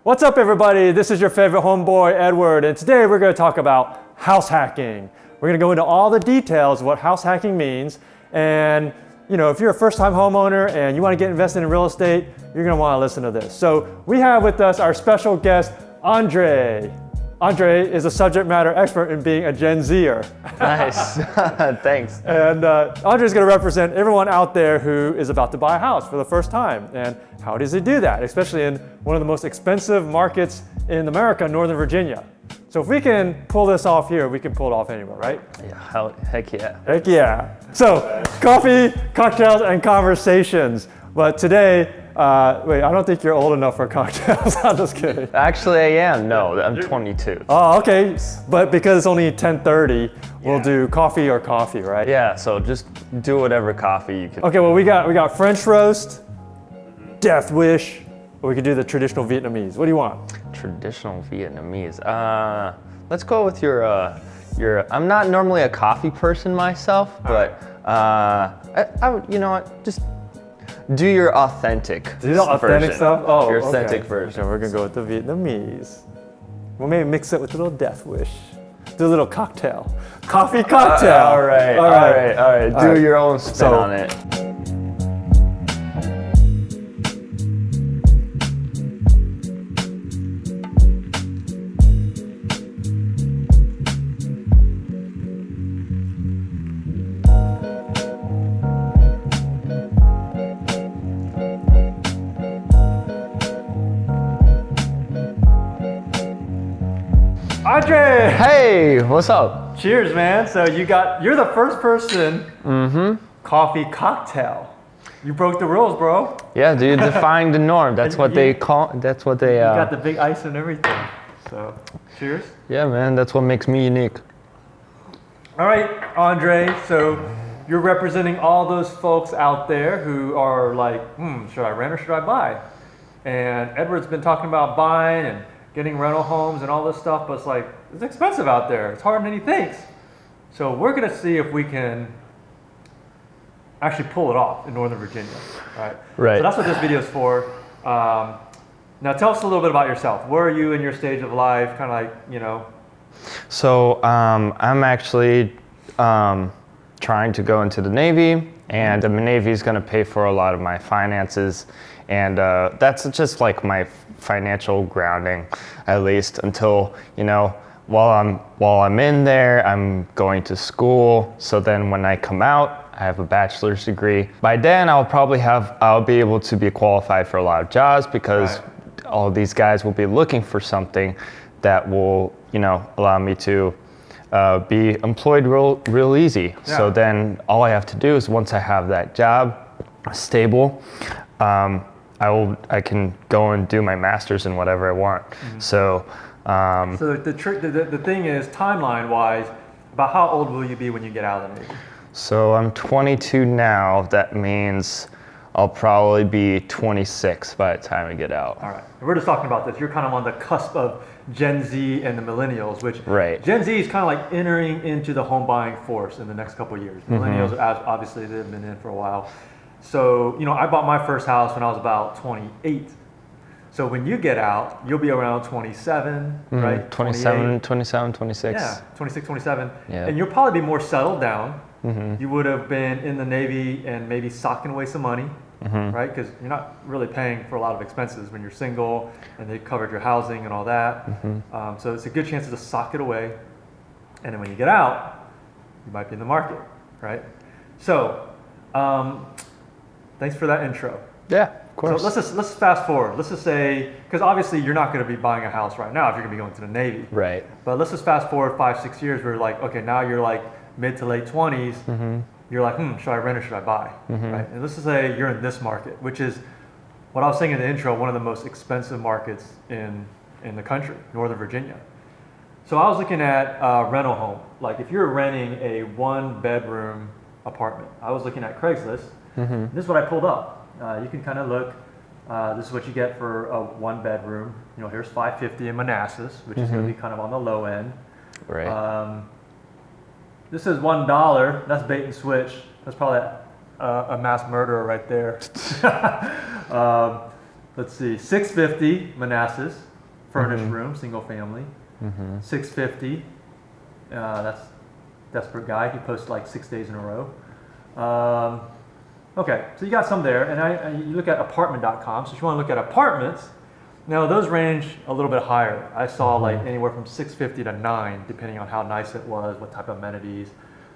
What's up, everybody? This is your favorite homeboy, Edward, and today we're going to talk about house hacking. We're going to go into all the details of what house hacking means, and if you're a first-time homeowner and you want to get invested in real estate, you're going to want to listen to this. So we have with us our special guest, Andre. Andre is a subject matter expert in being a Gen Zer. Nice, thanks. And Andre is going to represent everyone out there who is about to buy a house for the first time. And how does he do that, especially in one of the most expensive markets in America, Northern Virginia? So if we can pull this off here, we can pull it off anywhere, right? Yeah, heck yeah. Heck yeah. So coffee, cocktails, and conversations. But today, wait, I don't think you're old enough for cocktails. I'm just kidding. Actually, I am. No, I'm 22. Oh, okay. But because it's only 10:30, we'll do coffee or coffee, right? Yeah, so just do whatever coffee you can. Okay, well, we got French roast, death wish, or we could do the traditional Vietnamese. What do you want? Traditional Vietnamese. Let's go with your. I'm not normally a coffee person myself, but I would, you know what, just do your authentic. Do the authentic version. stuff? Oh, your authentic okay. version. So we're gonna go with the Vietnamese. We'll maybe mix it with a little death wish. Do a little cocktail. Coffee cocktail. All right. Do your own spin on it. Andre! Hey, what's up? Cheers, man. So you're the first person. Coffee cocktail. You broke the rules, bro. Yeah, dude, defying the norm. That's what they call. That's what they. You got the big ice and everything. So, cheers. Yeah, man, that's what makes me unique. All right, Andre. So you're representing all those folks out there who are like, should I rent or should I buy? And Edward's been talking about buying and getting rental homes and all this stuff, but it's expensive out there. It's harder than he thinks. So we're gonna see if we can actually pull it off in Northern Virginia, right? Right. So that's what this video is for. Now tell us a little bit about yourself. Where are you in your stage of life? Kind of So I'm actually trying to go into the Navy, and the Navy is going to pay for a lot of my finances, and that's just like my financial grounding, at least until while I'm in there, I'm going to school. So then when I come out, I have a bachelor's degree. By then, I'll be able to be qualified for a lot of jobs because all of these guys will be looking for something that will, allow me to be employed real easy. Yeah. So then all I have to do is once I have that job stable, I can go and do my master's in whatever I want. Mm-hmm. So the thing is, timeline-wise, about how old will you be when you get out of the Navy? So I'm 22 now. That means I'll probably be 26 by the time I get out. All right. We're just talking about this. You're kind of on the cusp of Gen Z and the Millennials, which Gen Z is kind of like entering into the home buying force in the next couple of years. Millennials, obviously, they've been in for a while. So, I bought my first house when I was about 28. So when you get out, you'll be around 27, right? 27, 26. Yeah, 26, 27. Yeah. And you'll probably be more settled down. Mm-hmm. You would have been in the Navy and maybe socking away some money, right? Because you're not really paying for a lot of expenses when you're single, and they covered your housing and all that. Mm-hmm. So it's a good chance to just sock it away. And then when you get out, you might be in the market, right? So, thanks for that intro. Yeah, of course. So let's fast forward. Let's just say, because obviously you're not going to be buying a house right now if you're going to be going to the Navy. Right. But let's just fast forward 5-6 years where okay, now you're like mid to late 20s. Mm-hmm. You're like, should I rent or should I buy? Mm-hmm. Right. And let's just say you're in this market, which is what I was saying in the intro, one of the most expensive markets in the country, Northern Virginia. So I was looking at a rental home. Like if you're renting a 1-bedroom apartment, I was looking at Craigslist. Mm-hmm. This is what I pulled up. You can kind of look. This is what you get for a 1-bedroom. Here's $550 in Manassas, which is going to be kind of on the low end. Right. This is $1. That's bait and switch. That's probably a mass murderer right there. Let's see, $650 Manassas. furnished room, single family. 650. That's desperate guy. He posts like 6 days in a row. Okay, so you got some there, and you look at apartment.com. So if you want to look at apartments, now those range a little bit higher. I saw like anywhere from 650 to 9, depending on how nice it was, what type of amenities.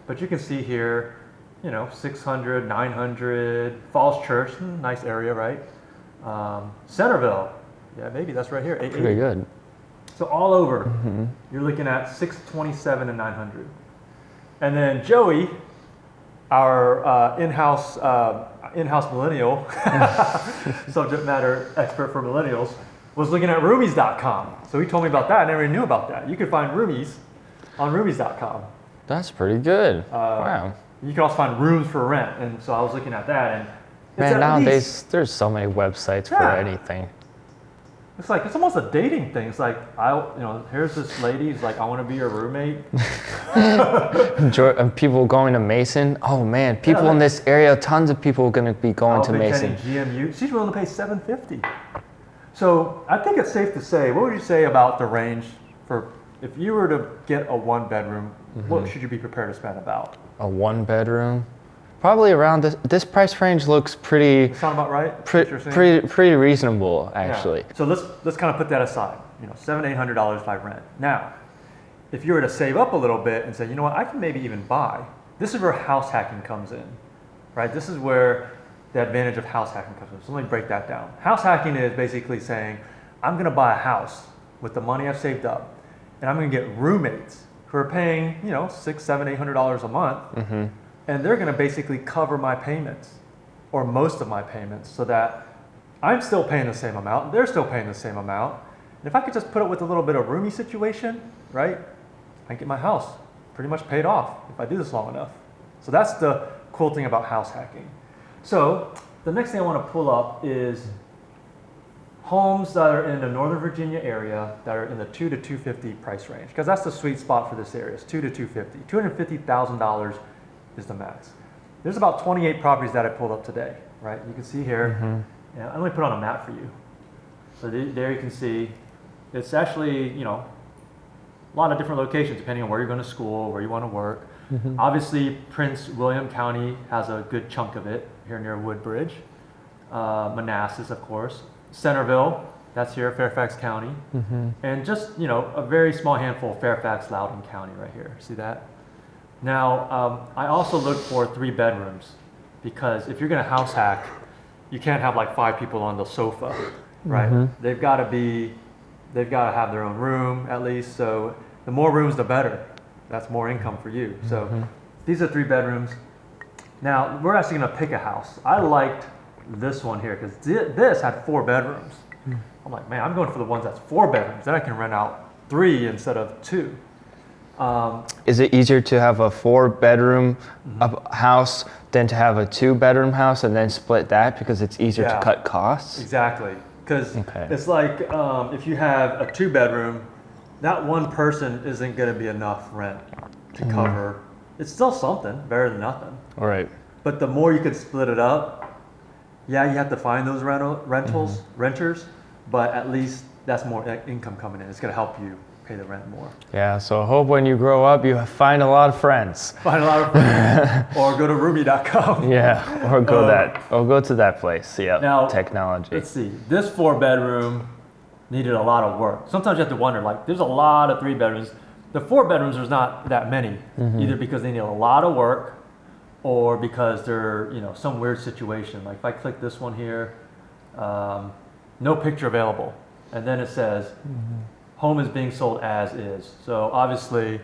But you can see here, 600, 900. Falls Church, nice area, right? Centerville, yeah, maybe that's right here. 880. Pretty good. So all over, you're looking at 627 and 900. And then Joey, our in-house millennial, subject matter expert for millennials, was looking at roomies.com. So he told me about that. I never even knew about that. You could find roomies on roomies.com. That's pretty good. Wow. You can also find rooms for rent. And so I was looking at that. And Man, nowadays there's so many websites for anything. It's like, it's almost a dating thing. It's like, here's this lady. He's like, I want to be your roommate. People going to Mason. Oh man, people in this area, tons of people are going to be going to Mason. GMU. She's willing to pay $750. So I think it's safe to say, what would you say about the range for, if you were to get a 1-bedroom, what should you be prepared to spend about? A 1-bedroom? Probably around this price range looks pretty. Sound about right? Pretty reasonable, actually. Yeah. So let's kind of put that aside. $700-800 if I rent. Now, if you were to save up a little bit and say, you know what, I can maybe even buy. This is where house hacking comes in, right? This is where the advantage of house hacking comes in. So let me break that down. House hacking is basically saying, I'm going to buy a house with the money I've saved up, and I'm going to get roommates who are paying, $600, $700, $800 a month. And they're going to basically cover my payments, or most of my payments, so that I'm still paying the same amount, they're still paying the same amount. And if I could just put it with a little bit of roomie situation, right, I can get my house pretty much paid off if I do this long enough. So that's the cool thing about house hacking. So the next thing I want to pull up is homes that are in the Northern Virginia area that are in the $200,000 to $250,000 price range, because that's the sweet spot for this area. It's $200,000 to $250,000. $250,000 is the max. There's about 28 properties that I pulled up today, right? You can see here, and I'm going to put on a map for you. So there you can see, it's actually, a lot of different locations depending on where you're going to school, where you want to work. Obviously, Prince William County has a good chunk of it here near Woodbridge. Manassas, of course. Centerville, that's here, Fairfax County. And just, a very small handful of Fairfax, Loudoun County right here. See that? Now, I also look for 3 bedrooms, because if you're going to house hack, you can't have like 5 people on the sofa, right? They've got to have their own room at least. So the more rooms, the better. That's more income for you. So these are 3 bedrooms. Now we're actually going to pick a house. I liked this one here because this had 4 bedrooms. I'm like, man, I'm going for the ones that's 4 bedrooms. Then I can rent out 3 instead of 2. Is it easier to have a 4-bedroom house than to have a 2-bedroom house and then split that because it's easier to cut costs? Exactly. Because it's like if you have a 2-bedroom, that one person isn't going to be enough rent to cover. It's still something, better than nothing. All right. But the more you could split it up, you have to find those renters, but at least that's more income coming in. It's going to help you pay the rent more. Yeah, so I hope when you grow up, you find a lot of friends. Find a lot of friends. Or go to roomie.com. Yeah, or go to that place. Yeah, now, technology. Let's see. This 4-bedroom needed a lot of work. Sometimes you have to wonder, like, there's a lot of 3-bedrooms. The 4-bedrooms, there's not that many, either because they need a lot of work or because they're, some weird situation. Like if I click this one here, no picture available. And then it says, home is being sold as is. So obviously,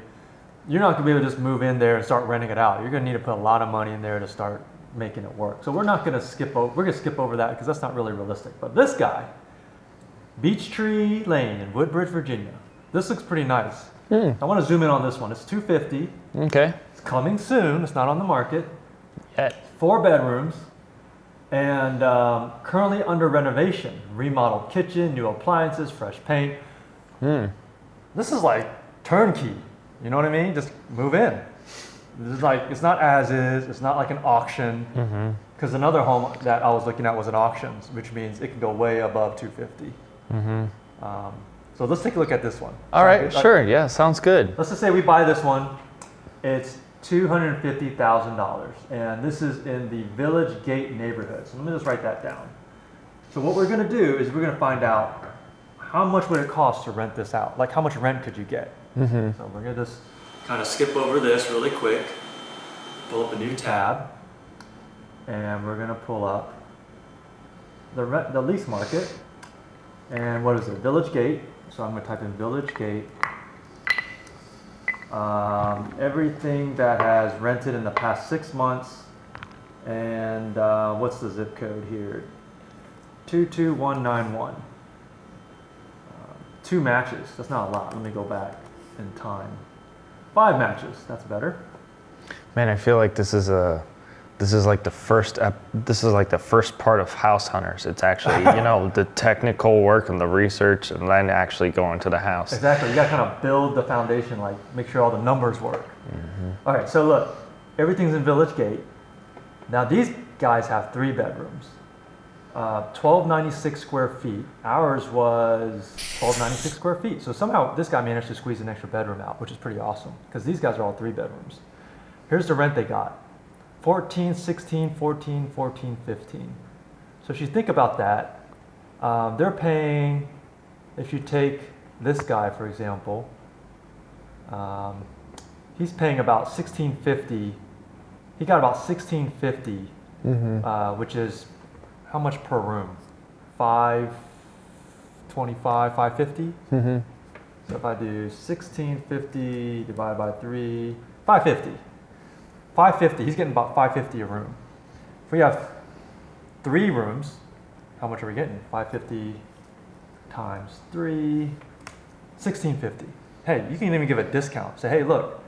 you're not gonna be able to just move in there and start renting it out. You're gonna need to put a lot of money in there to start making it work. So we're gonna skip over that because that's not really realistic. But this guy, Beechtree Lane in Woodbridge, Virginia. This looks pretty nice. I wanna zoom in on this one. It's $250. Okay. It's coming soon, it's not on the market. Yet. 4 bedrooms. And currently under renovation. Remodeled kitchen, new appliances, fresh paint. This is like turnkey, you know what I mean? Just move in. This is like, it's not as is, it's not like an auction. Because another home that I was looking at was an auction, which means it can go way above $250. So So let's take a look at this one. All right, sure. Yeah, sounds good. Let's just say we buy this one. It's $250,000, and this is in the Village Gate neighborhood. So let me just write that down. So what we're going to do is we're going to find out how much would it cost to rent this out. Like how much rent could you get? So we're going to just kind of skip over this really quick, pull up a new tab, and we're going to pull up the lease market. And what is it? Village Gate. So I'm going to type in Village Gate. Everything that has rented in the past 6 months, and what's the zip code here? 22191. 2 matches. That's not a lot. Let me go back in time. 5 matches. That's better. Man, I feel like this is like the first part of House Hunters. It's actually, the technical work and the research, and then actually going to the house. Exactly. You got to kind of build the foundation, like make sure all the numbers work. All right. So look, everything's in Village Gate. Now these guys have 3 bedrooms, 1296 square feet. Ours was 1296 square feet. So somehow this guy managed to squeeze an extra bedroom out, which is pretty awesome because these guys are all 3 bedrooms. Here's the rent they got. 14, 16, 14, 14, 15. So if you think about that, they're paying, if you take this guy, for example, he's paying about $1,650. He got about $1,650, which is how much per room? $525, $550? So if I do $1,650 divided by 3, $550. $550, he's getting about $550 a room. If we have 3 rooms, how much are we getting? $550 times 3, $1,650. Hey, you can even give a discount. Say, hey, look,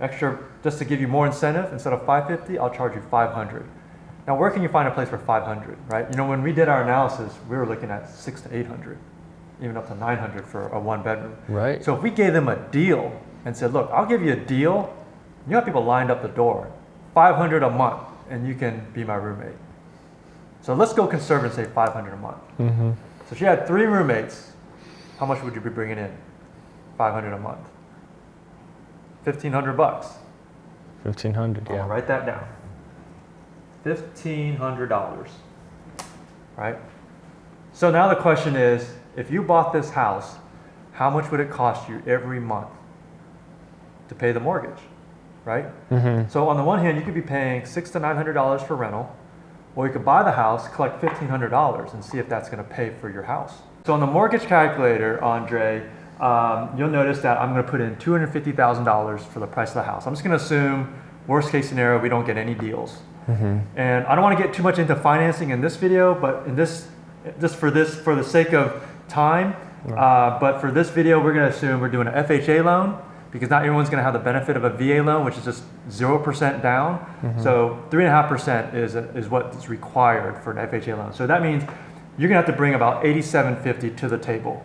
extra, just to give you more incentive, instead of $550, I'll charge you $500. Now, where can you find a place for $500, right? When we did our analysis, we were looking at $600 to $800, even up to $900 for a 1 bedroom. Right. So if we gave them a deal and said, look, I'll give you a deal. You have people lined up the door, $500 a month, and you can be my roommate. So let's go conservative and say $500 a month. So if you had 3 roommates, how much would you be bringing in? $500 a month. $1,500 bucks. $1,500, yeah. I'll write that down. $1,500, right? So now the question is, if you bought this house, how much would it cost you every month to pay the mortgage? Right? So on the one hand, you could be paying $600 to $900 for rental, or you could buy the house, collect $1,500, and see if that's going to pay for your house. So on the mortgage calculator, Andre, you'll notice that I'm going to put in $250,000 for the price of the house. I'm just going to assume, worst case scenario, we don't get any deals. And I don't want to get too much into financing in this video, but in this, just for the sake of time, but for this video, we're going to assume we're doing an FHA loan, because not everyone's going to have the benefit of a VA loan, which is just 0% down. So 3.5% is what is required for an FHA loan. So that means you're going to have to bring about $8,750 to the table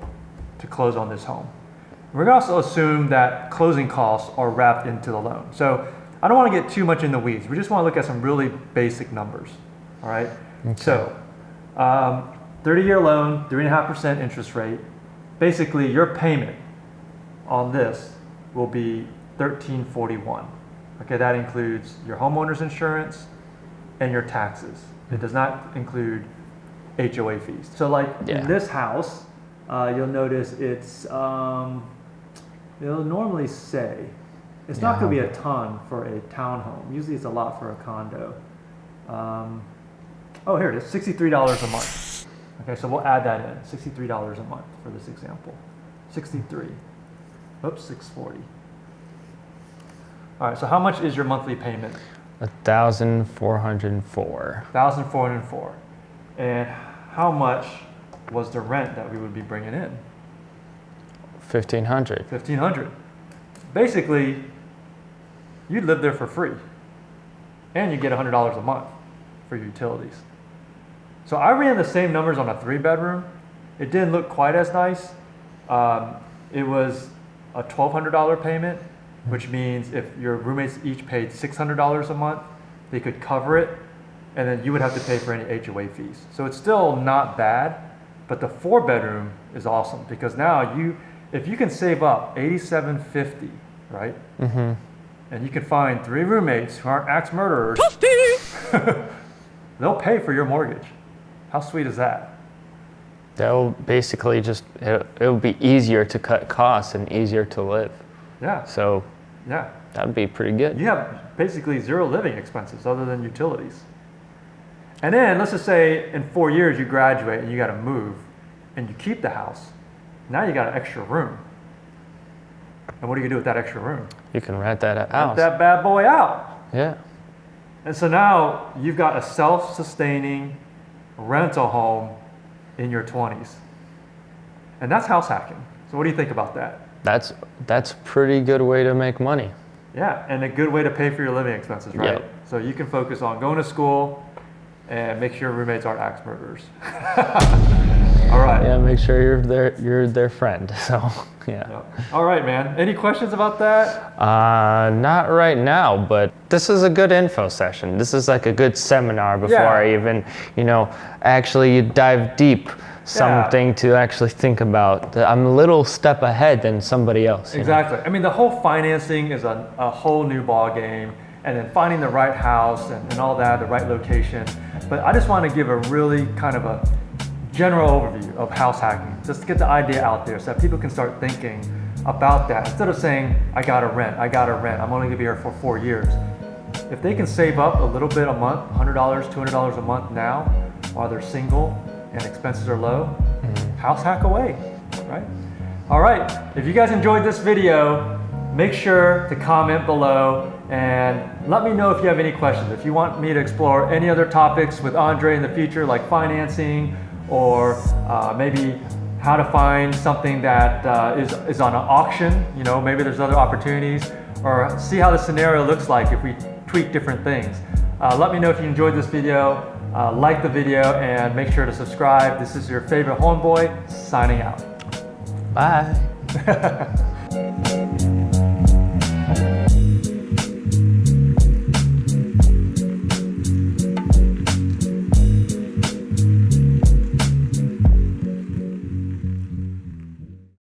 to close on this home. We're going to also assume that closing costs are wrapped into the loan. So I don't want to get too much in the weeds. We just want to look at some really basic numbers. All right. So 30-year loan, 3.5% interest rate. Basically, your payment on this will be $1,341. Okay, that includes your homeowner's insurance and your taxes. It does not include HOA fees. So like in this house, you'll notice it's, it'll normally say, it's not going to be a ton for a townhome. Usually it's a lot for a condo. Oh, here it is, $63 a month. Okay, so we'll add that in, $63 a month for this example. 63. Oops, 640. All right, so how much is your monthly payment? $1,404. $1,404. And how much was the rent that we would be bringing in? $1,500. $1,500. Basically, you'd live there for free, and you get $100 a month for your utilities. So I ran the same numbers on a 3-bedroom. It didn't look quite as nice. It was a $1,200 payment, which means if your roommates each paid $600 a month, they could cover it, and then you would have to pay for any HOA fees. So it's still not bad, But the 4-bedroom is awesome because now if you can save up $87.50, right? Mm-hmm. And you can find 3 roommates who aren't axe murderers, they'll pay for your mortgage. How sweet is that? They'll basically it'll be easier to cut costs and easier to live. Yeah. So yeah, that'd be pretty good. you have basically 0 living expenses other than utilities. And then let's just say in 4 years you graduate and you got to move and you keep the house. Now you got an extra room. And what do you do with that extra room? You can rent that Rent out. that bad boy out. Yeah. And so now you've got a self-sustaining rental home in your 20s. And that's house hacking. So what do you think about that? That's a pretty good way to make money. Yeah, and a good way to pay for your living expenses, right? Yep. So you can focus on going to school and make sure roommates aren't axe murderers. All right. Yeah, make sure you're their friend. So yeah. Yep. All right, man. Any questions about that? Not right now, but this is a good info session. This is like a good seminar before I even, actually dive deep. Something to actually think about. I'm a little step ahead than somebody else. Exactly. I mean, the whole financing is a whole new ball game, and then finding the right house and all that, the right location. But I just want to give a really kind of a general overview of house hacking, just to get the idea out there so that people can start thinking about that. Instead of saying, I gotta rent, I'm only gonna be here for 4 years. If they can save up a little bit a month, $100, $200 a month now, while they're single and expenses are low, house hack away, right? All right, if you guys enjoyed this video, make sure to comment below and let me know if you have any questions. If you want me to explore any other topics with Andre in the future, like financing, or maybe how to find something that is on an auction, maybe there's other opportunities, or see how the scenario looks like if we tweak different things. Let me know if you enjoyed this video. Like the video and make sure to subscribe. This is your favorite homeboy signing out. Bye.